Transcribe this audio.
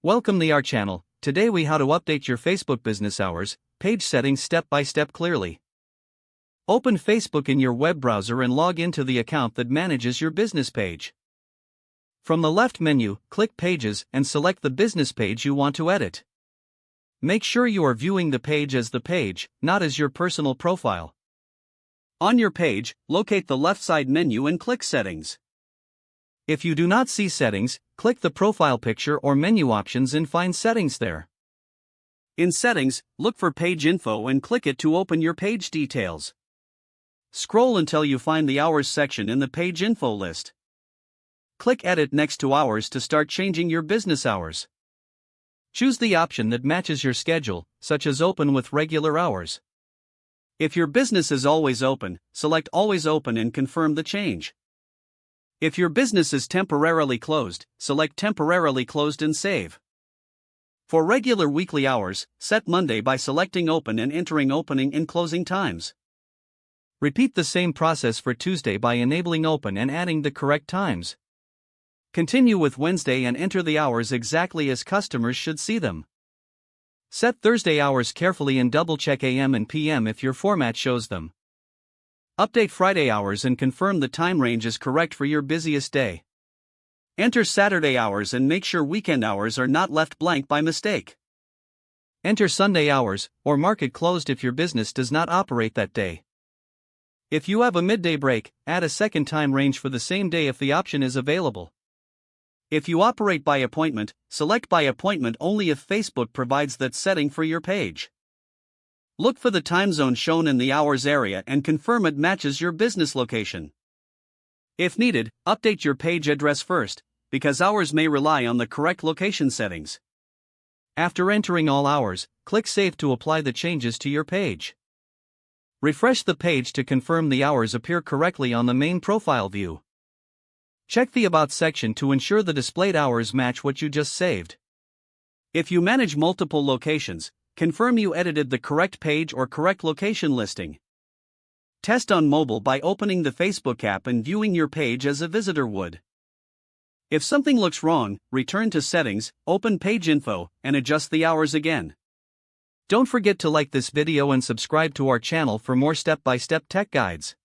Welcome to our channel. Today we how to update your Facebook business hours, page settings step by step clearly. Open Facebook in your web browser and log into the account that manages your business page. From the left menu, click Pages and select the business page you want to edit. Make sure you are viewing the page as the page, not as your personal profile. On your page, locate the left side menu and click Settings. If you do not see Settings, click the profile picture or menu options and find Settings there. In Settings, look for Page Info and click it to open your page details. Scroll until you find the Hours section in the Page Info list. Click Edit next to Hours to start changing your business hours. Choose the option that matches your schedule, such as Open with regular hours. If your business is always open, select Always Open and confirm the change. If your business is temporarily closed, select Temporarily Closed and save. For regular weekly hours, set Monday by selecting Open and entering opening and closing times. Repeat the same process for Tuesday by enabling Open and adding the correct times. Continue with Wednesday and enter the hours exactly as customers should see them. Set Thursday hours carefully and double-check AM and PM if your format shows them. Update Friday hours and confirm the time range is correct for your busiest day. Enter Saturday hours and make sure weekend hours are not left blank by mistake. Enter Sunday hours, or mark it closed if your business does not operate that day. If you have a midday break, add a second time range for the same day if the option is available. If you operate by appointment, select by appointment only if Facebook provides that setting for your page. Look for the time zone shown in the hours area and confirm it matches your business location. If needed, update your page address first, because hours may rely on the correct location settings. After entering all hours, click Save to apply the changes to your page. Refresh the page to confirm the hours appear correctly on the main profile view. Check the About section to ensure the displayed hours match what you just saved. If you manage multiple locations, confirm you edited the correct page or correct location listing. Test on mobile by opening the Facebook app and viewing your page as a visitor would. If something looks wrong, return to Settings, open Page Info, and adjust the hours again. Don't forget to like this video and subscribe to our channel for more step-by-step tech guides.